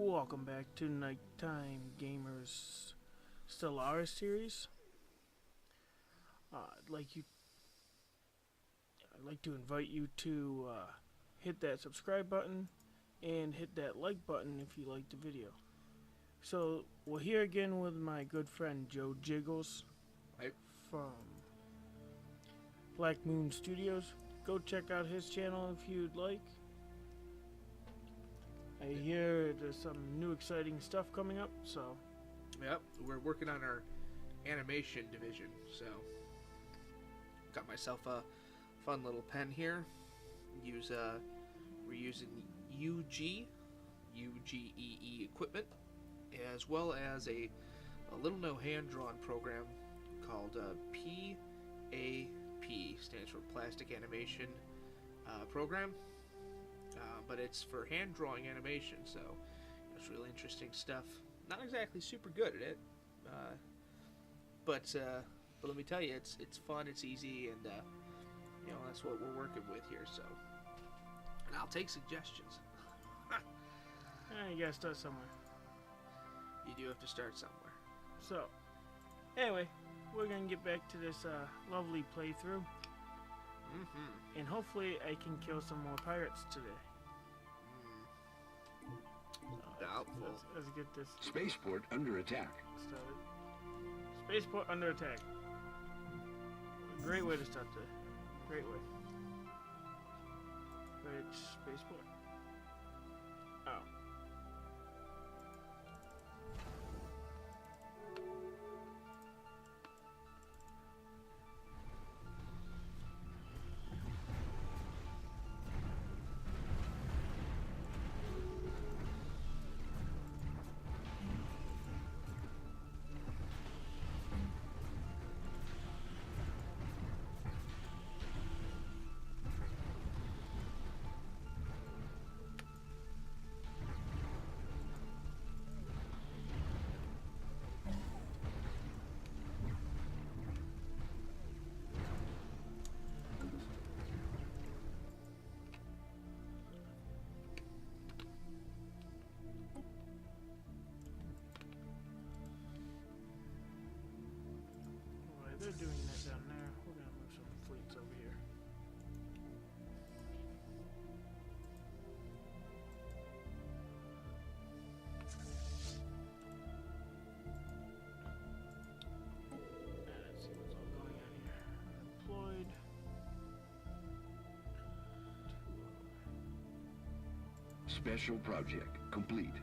Welcome back to Nighttime Gamers Stellaris series. I'd like to invite you to hit that subscribe button and hit that like button if you like the video. So we're here again with my good friend JoeJiggles from Black Moon Studios. Go check out his channel if you'd like. I hear there's some new exciting stuff coming up, so... Yep, we're working on our animation division, so... Got myself a fun little pen here. We're using UGEE equipment, as well as a little-known hand-drawn program called PAP, stands for Plastic Animation Program. But it's for hand drawing animation, so it's really interesting stuff. Not exactly super good at it, but let me tell you, it's fun, it's easy, and that's what we're working with here. So, and I'll take suggestions. You gotta start somewhere. You do have to start somewhere. So, anyway, we're gonna get back to this lovely playthrough, and hopefully I can kill some more pirates today. Doubtful. Let's get this Spaceport under attack. started. Spaceport under attack. Great way to start the. Great way. Which spaceport? Oh. They're doing that down there. We're gonna move some fleets over here. Let's see what's all going on here. Deployed. Special project complete.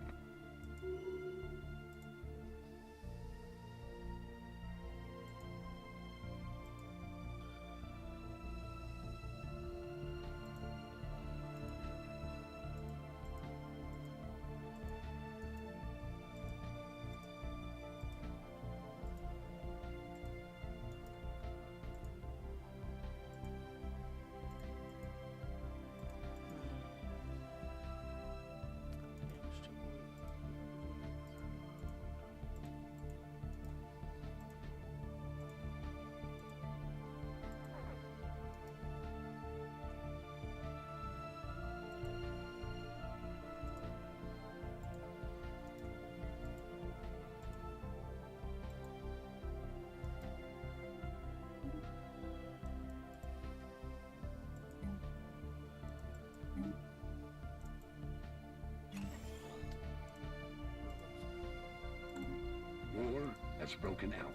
War has broken out.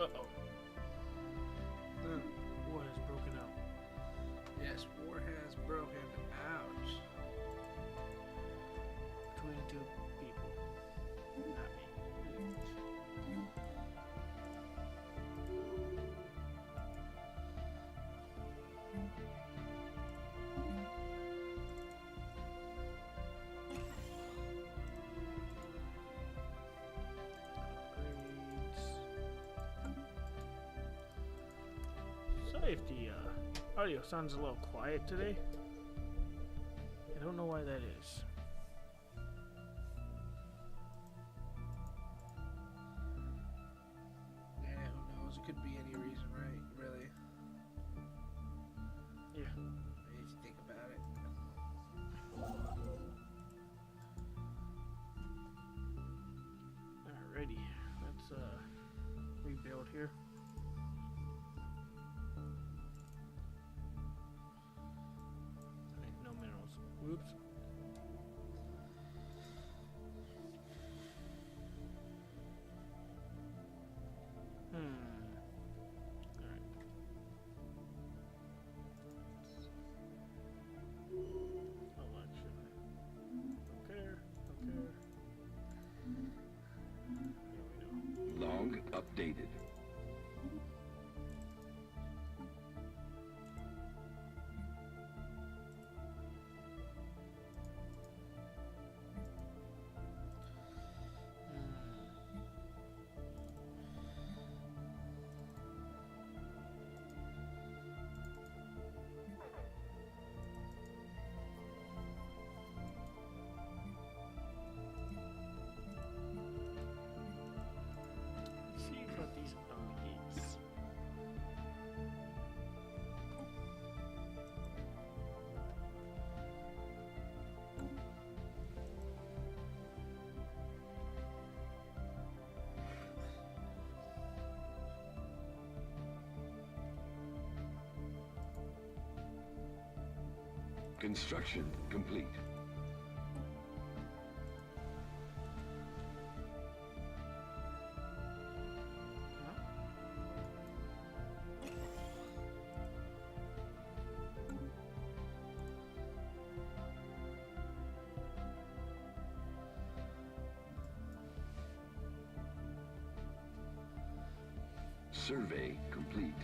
Uh-oh. War has broken out. Yes, war has broken out. Between two people. Not me. Sorry if the audio sounds a little quiet today. I don't know why that is. Yeah, who knows? It could be any reason, right? Really. Yeah. If you think about it. here. Alright, no minerals. Whoops. Alright. Selection. Okay. There we go. Log updated. See what these is. Construction complete. Survey complete.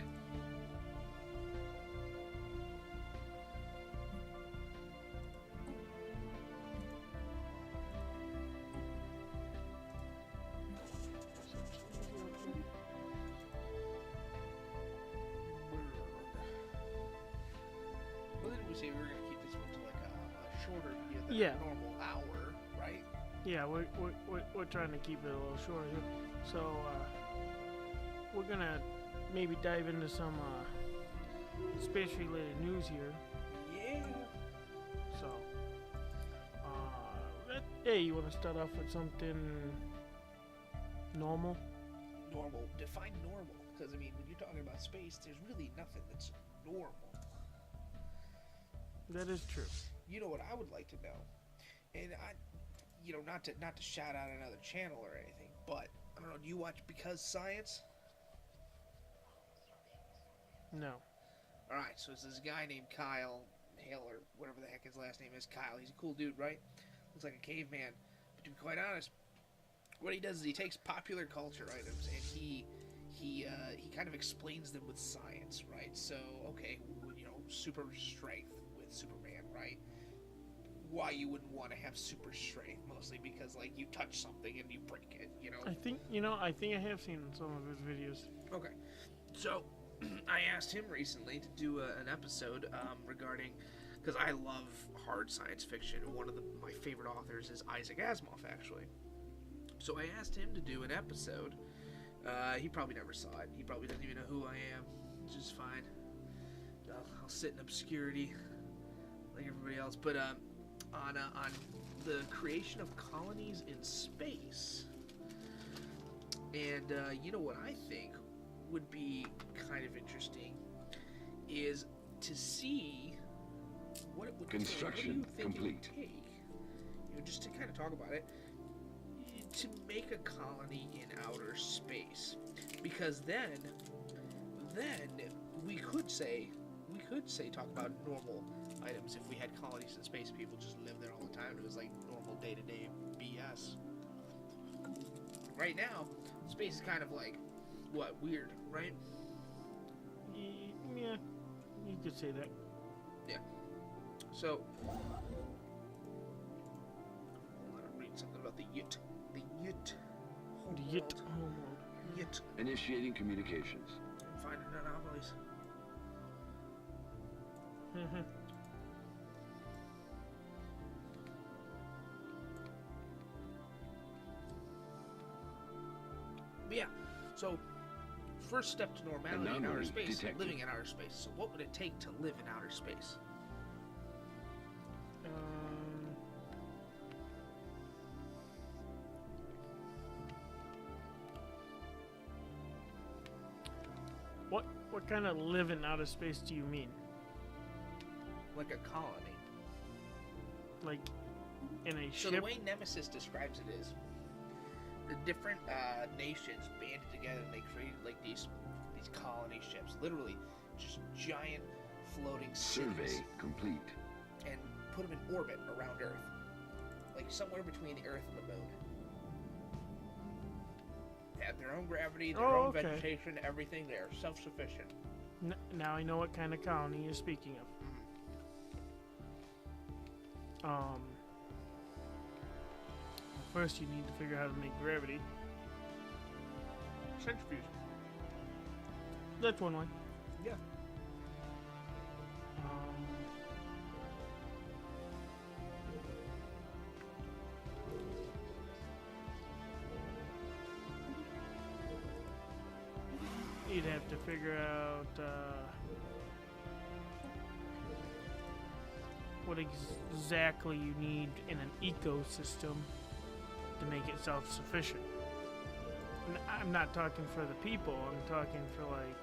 Well, didn't we say we were gonna keep this one to like a shorter video than Yeah. a normal hour, right? Yeah, we're trying to keep it a little short here. So we're gonna maybe dive into some space-related news here. Yeah. So, hey, you want to start off with something normal? Normal. Define normal, because I mean, when you're talking about space, there's really nothing that's normal. That is true. You know what I would like to know, and not to shout out another channel or anything, but I don't know. Do you watch Because Science? No. All right, so it's this guy named Kyle Hale, or whatever the heck his last name is. Kyle. He's a cool dude, right? Looks like a caveman. But to be quite honest, what he does is he takes popular culture items and he kind of explains them with science, right? So, okay, super strength with Superman, right? Why you wouldn't want to have super strength, mostly because like you touch something and you break it, I think I have seen some of his videos. Okay, so I asked him recently to do an episode regarding, because I love hard science fiction. One of my favorite authors is Isaac Asimov, actually. So I asked him to do an episode. He probably never saw it. He probably doesn't even know who I am, which is fine. I'll sit in obscurity like everybody else. But on the creation of colonies in space. And what I think would be kind of interesting is to see what it would Construction take. What do you think complete. it would take, just to kind of talk about it, to make a colony in outer space, because then we could say talk about normal items. If we had colonies in space, people just lived there all the time. It was like normal day-to-day BS. Right now, space is kind of like weird, right? Yeah, you could say that. Yeah. So, let me read something about the Yit. The Yit. The Yit. Yit. Initiating communications. I'm finding anomalies. But yeah, so first step to normality in outer Anomaly space, detected. living in outer space. So what would it take to live in outer space? what kind of live in outer space do you mean? Like a colony. Like in a So ship? the way Nemesis describes it is, the different nations banded together and they created like these colony ships, literally just giant floating cities, Survey complete. and put them in orbit around Earth, like somewhere between the Earth and the Moon. They have their own gravity, their own okay. vegetation, everything. They are self-sufficient. Now I know what kind of colony you're speaking of. First you need to figure out how to make gravity. Centrifuge. That's one way. Yeah. You'd have to figure out what exactly you need in an ecosystem to make it self-sufficient. I'm not talking for the people, I'm talking for like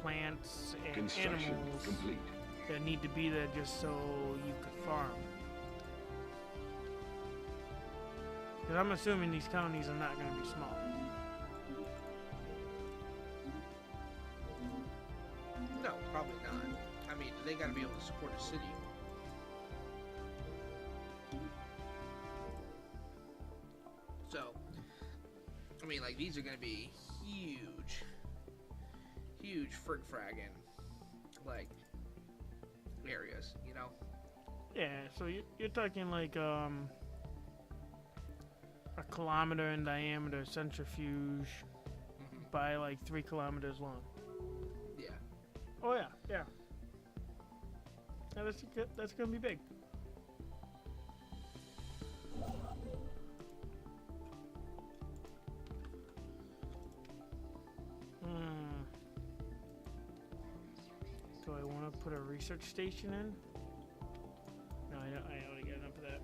plants and Construction animals complete. that need to be there just so you could farm. Because I'm assuming these colonies are not going to be small. No, probably not. I mean, they got to be able to support a city. So, I mean, like, these are going to be huge frig-fragging, like, areas, you know? Yeah, so you're talking like a kilometer in diameter centrifuge by like 3 kilometers long. Yeah. Oh yeah. Yeah, that's gonna be big. Do I want to put a research station in? No, I already got enough of that.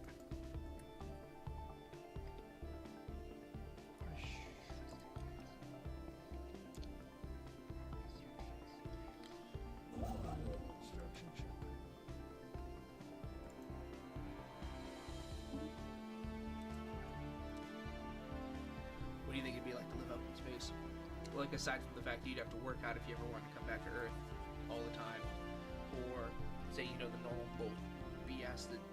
Construction ship. What do you think it'd be like to live up in space? Like, aside from the fact that you'd have to work out if you ever wanted to come back to Earth all the time, or say, you know, the normal BS that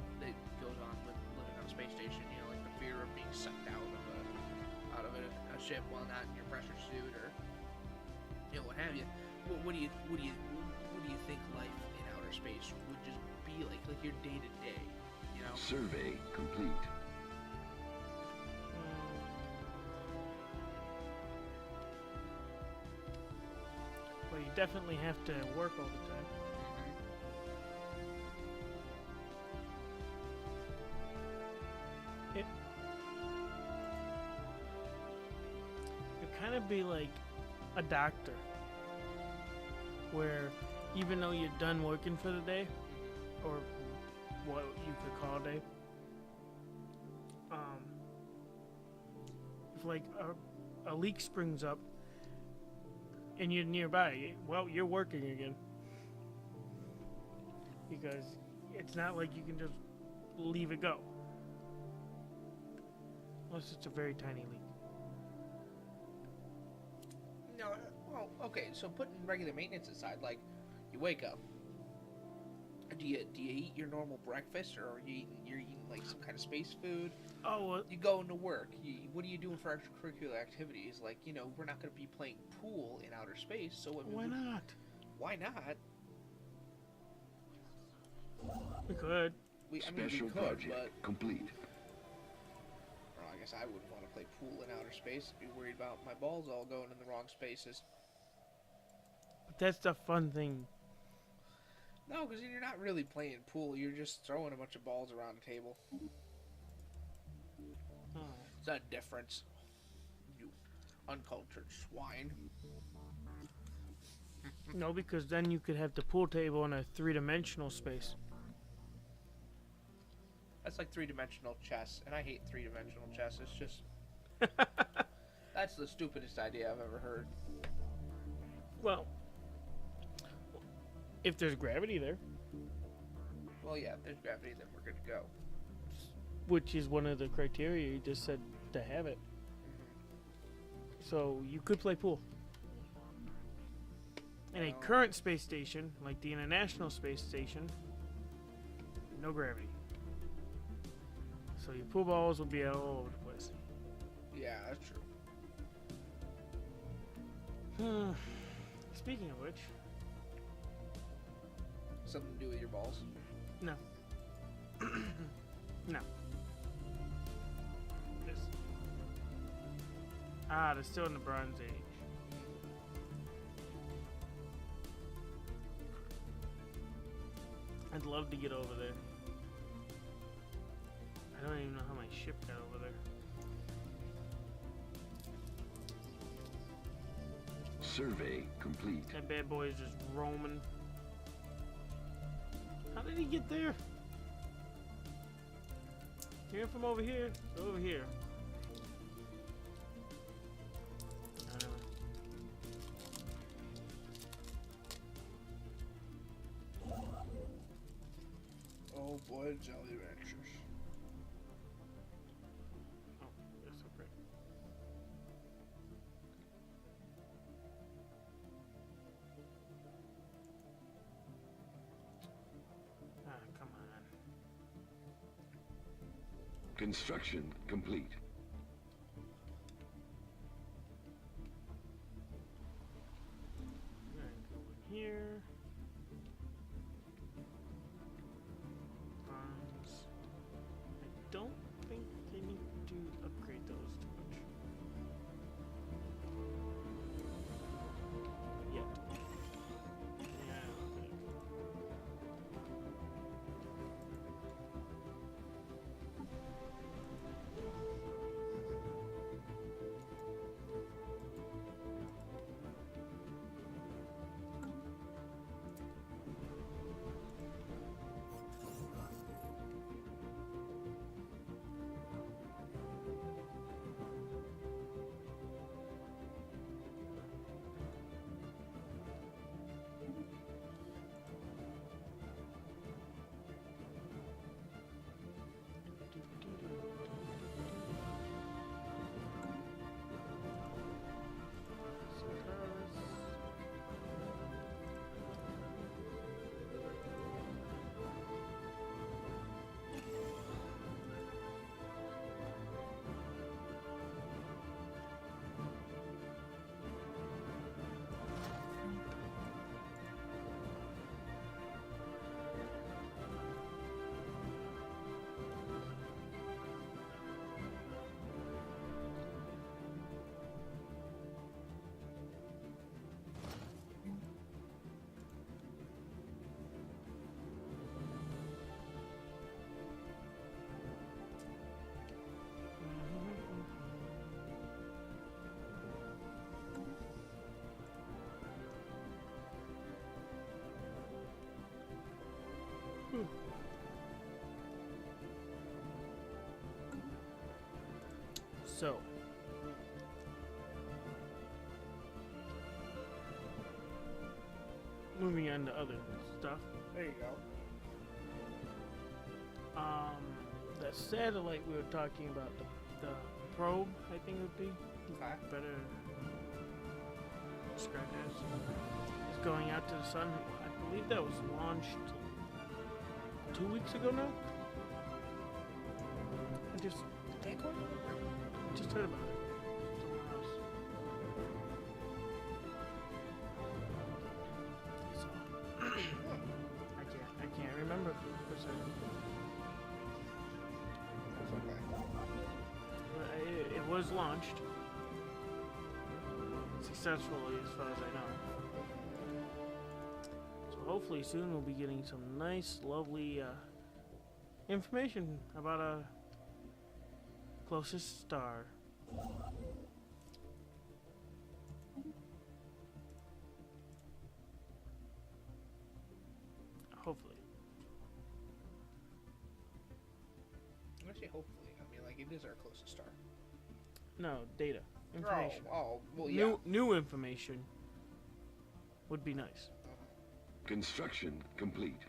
goes on with living on a space station, you know, like the fear of being sucked out of a ship while not in your pressure suit, or, you know, what have you. What do you think life in outer space would just be like your day to day, you know? Survey complete. Well, you definitely have to work all the time. It'd kind of be like a doctor, where even though you're done working for the day, or what you could call a day, if like a leak springs up and you're nearby, well, you're working again. Because it's not like you can just leave it go. Unless it's a very tiny leak. No, well, okay, so putting regular maintenance aside, like, you wake up, do you eat your normal breakfast, or you're eating like some kind of space food? Oh, well, You go into work. What are you doing for extracurricular activities? Like, you know, we're not going to be playing pool in outer space, so I mean, why not? Why not? We could. Special we could, project but complete. well, I guess I wouldn't want to play pool in outer space. I'd be worried about my balls all going in the wrong spaces. But that's the fun thing. No, because you're not really playing pool. You're just throwing a bunch of balls around a table. Oh. Is that a difference? You uncultured swine. No, because then you could have the pool table in a 3-dimensional space. That's like 3-dimensional chess, and I hate 3-dimensional chess. It's just... That's the stupidest idea I've ever heard. Well, if there's gravity there, Well, yeah, if there's gravity, then we're good to go. which is one of the criteria you just said to have it. So you could play pool. In a Well- current space station, like the International Space Station, no gravity. So your pool balls will be all over the place. Yeah, that's true. Speaking of which, Something to do with your balls? no. No. This. They're still in the Bronze Age. I'd love to get over there. I don't even know how my ship got over there. Survey complete. That bad boy is just roaming. How did he get there? Came from over here to over here. Oh boy, Jolly Ranchers. Oh, that's so great. Come on. Construction complete. We're gonna go in here. Bronze. I don't think they need to upgrade those too much. Yet. Yeah, I don't think. So, moving on to other stuff. There you go. That satellite we were talking about, the probe, I think it would be Okay. better described as, is going out to the sun. I believe that was launched 2 weeks ago now. I just heard about it. Someone else. So, I can't remember for certain. That's okay. It was launched successfully, as far as I know. So hopefully soon we'll be getting some nice, lovely information about our closest star. Hopefully. I say hopefully. I mean, like, it is our closest star. No, data. Information. Oh, well, yeah. New information would be nice. Construction complete.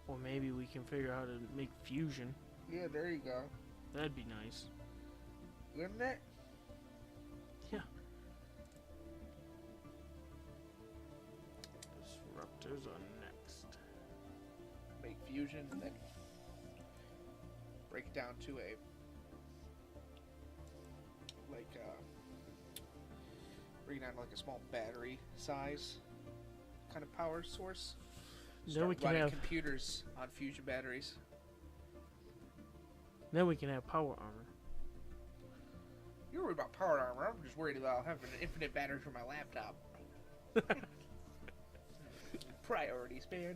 Or maybe we can figure out how to make fusion. Yeah, there you go. That'd be nice. Wouldn't it? Yeah. Disruptors are next. Make fusion and then break it down to a bring it down to like a small battery size kind of power source. Then we can running have computers on fusion batteries. power armor. You're worried about power armor. I'm just worried about having an infinite battery for my laptop. Priorities, man.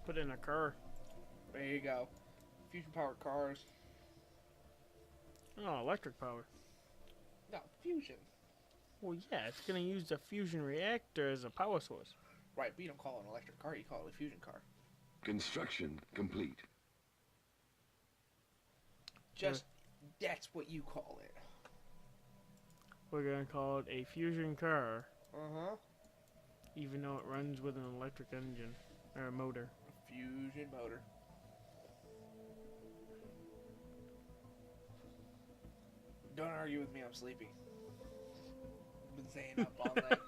Put in a car. There you go. Fusion powered cars. Oh, electric power. No, fusion. Well, yeah, it's gonna use the fusion reactor as a power source. Right, but you don't call it an electric car, you call it a fusion car. Construction complete. Just, that's what you call it. We're gonna call it a fusion car, Uh-huh. even though it runs with an electric engine or a motor. A fusion motor. Don't argue with me, I'm sleepy. Been staying up all night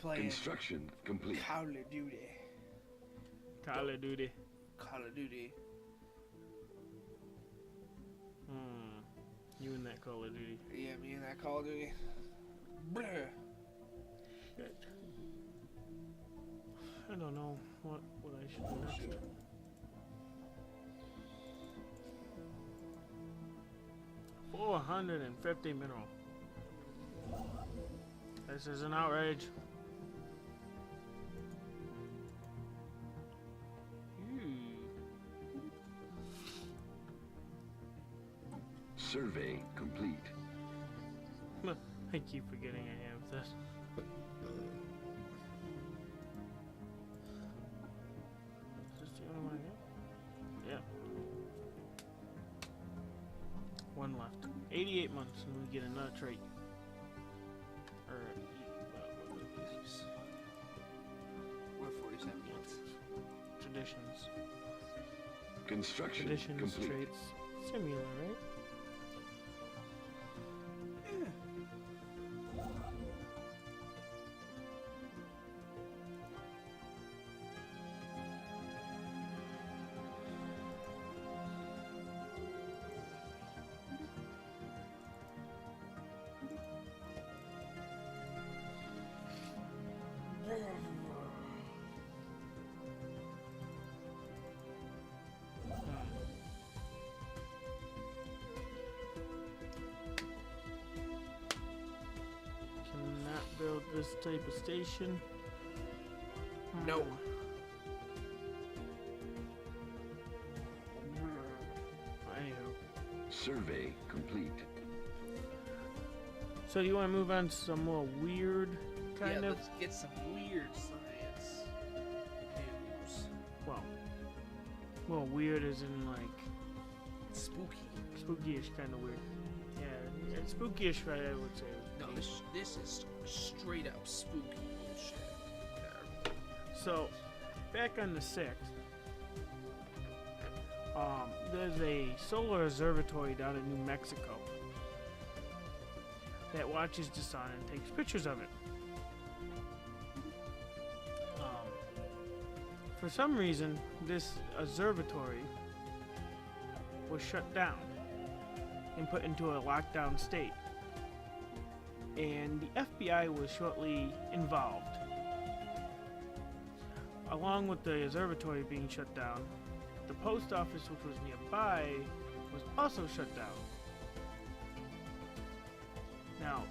playing Construction complete. Call of Duty. Call of Duty. Call of Duty. You and that Call of Duty. Yeah, me and that Call of Duty. Bleh. I don't know what I should do next. Shoot. $450 mineral. This is an outrage. Survey complete. I keep forgetting I have this. Is this the only one I have? Yeah. One left. 88 months and we get another trait. Or, what are these? We're 47 months. Traditions. Construction Traditions, complete. traits. Similar, right? Cannot build this type of station. No. Anywho. Survey complete. So do you want to move on to some more weird kind Yeah, of? let's get some weird science news. Well, weird as in like Spooky. spooky-ish kind of weird. Yeah, spooky-ish, I would say. No, this is straight up spooky bullshit. So, back on the 6th, there's a solar observatory down in New Mexico that watches the sun and takes pictures of it. For some reason, this observatory was shut down and put into a lockdown state. And the FBI was shortly involved. Along with the observatory being shut down, the post office, which was nearby, was also shut down. Now,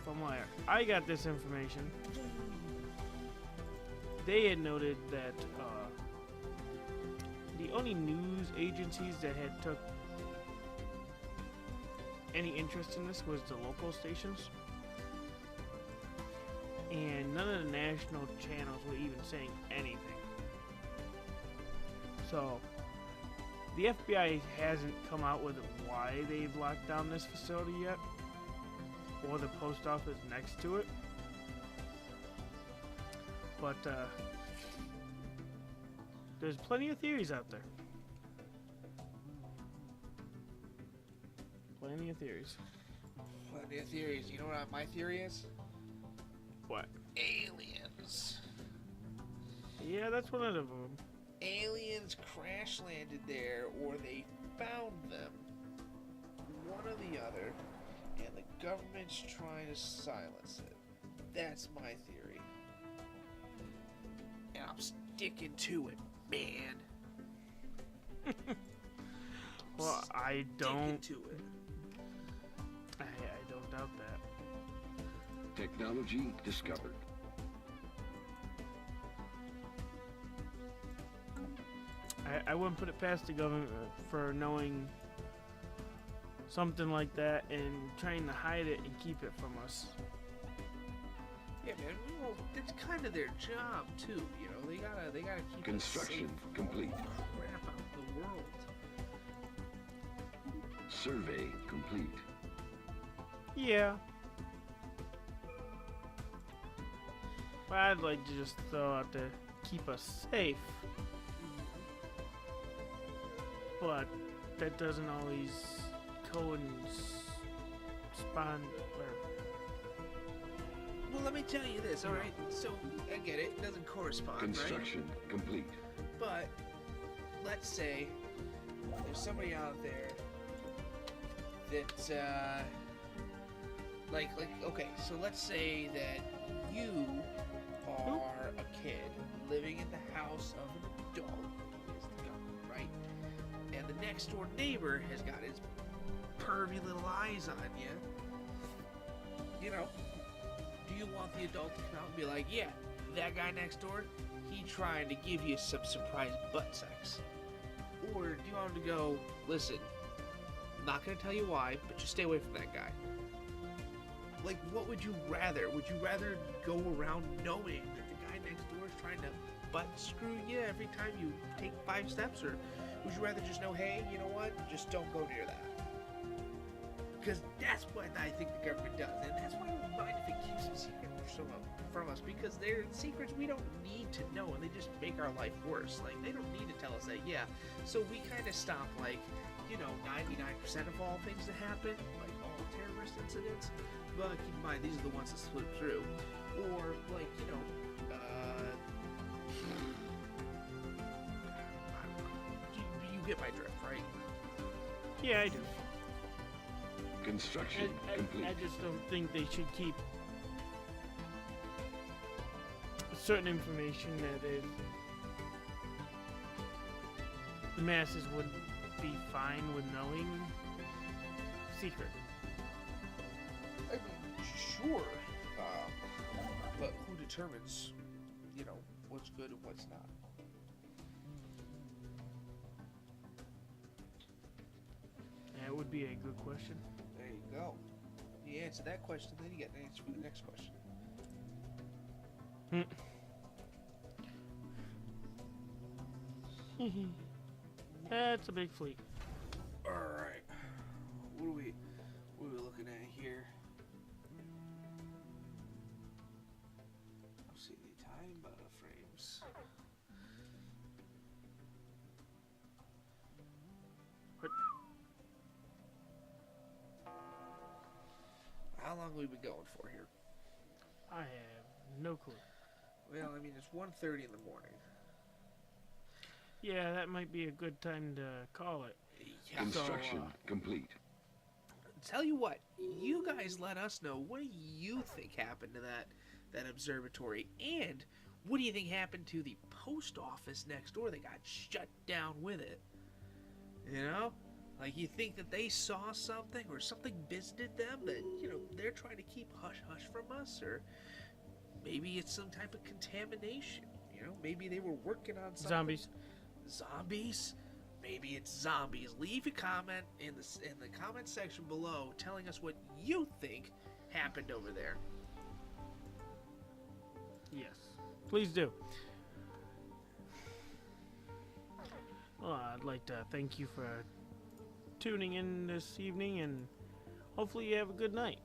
from where I got this information, they had noted that the only news agencies that had took any interest in this was the local stations. And none of the national channels were even saying anything. So, the FBI hasn't come out with why they've locked down this facility yet, or the post office next to it. But, there's plenty of theories out there. Plenty of theories. Plenty of theories. You know what my theory is? What? Aliens. Yeah, that's one of them. Aliens crash landed there, or they found them. One or the other, and the government's trying to silence it. That's my theory. And I'm sticking to it, man. Well, I don't. Sticking to it. I don't doubt that. Technology discovered. I wouldn't put it past the government for knowing something like that and trying to hide it and keep it from us. Yeah, man. Well, it's kind of their job too. You know, they gotta keep Construction us safe complete. from crap out in the world. Survey complete. Yeah. But I'd like to just throw out to keep us safe. But that doesn't always correspond. Well, let me tell you this, all right? So I get it; it doesn't correspond, Construction complete. right? But let's say there's somebody out there that, like, okay. So let's say that you are a kid living in the house of an adult, who is the government, right? And the next door neighbor has got his pervy little eyes on you. You know, do you want the adult to come out and be like, yeah, that guy next door, he trying to give you some surprise butt sex? Or do you want him to go, listen, I'm not going to tell you why, but just stay away from that guy? Like, what would you rather? Would you rather go around knowing that the guy next door is trying to butt screw you every time you take 5 steps? Or would you rather just know, hey, you know what, just don't go near that? Because that's what I think the government does, and that's why I don't mind if it keeps them secret from us, because they're secrets we don't need to know, and they just make our life worse. Like, they don't need to tell us that, yeah. So we kind of stop, like, you know, 99% of all things that happen, like all terrorist incidents, but keep in mind, these are the ones that slip through. Or, like, you know, you get my drift, right? Yeah, I do. Construction complete. I just don't think they should keep certain information that is the masses would be fine with knowing secret. I mean, sure. But who determines, you know, what's good and what's not? That would be a good question. There you go. You answer that question, then you get an answer for the next question. That's a big fleet. Alright. What are we looking at here? Let's see the time frames. What? How long have we been going for here? I have no clue. Well, I mean, it's 1:30 in the morning. Yeah, that might be a good time to call it. Yeah. Construction complete. Tell you what, you guys let us know, what do you think happened to that observatory? And what do you think happened to the post office next door that got shut down with it? You know? Like, you think that they saw something or something visited them that, you know, they're trying to keep hush-hush from us? Or maybe it's some type of contamination, you know? Maybe they were working on something. Zombies. Zombies? maybe it's zombies. Leave a comment in the comment section below telling us what you think happened over there. Yes, please do. Well, I'd like to thank you for tuning in this evening, and hopefully you have a good night.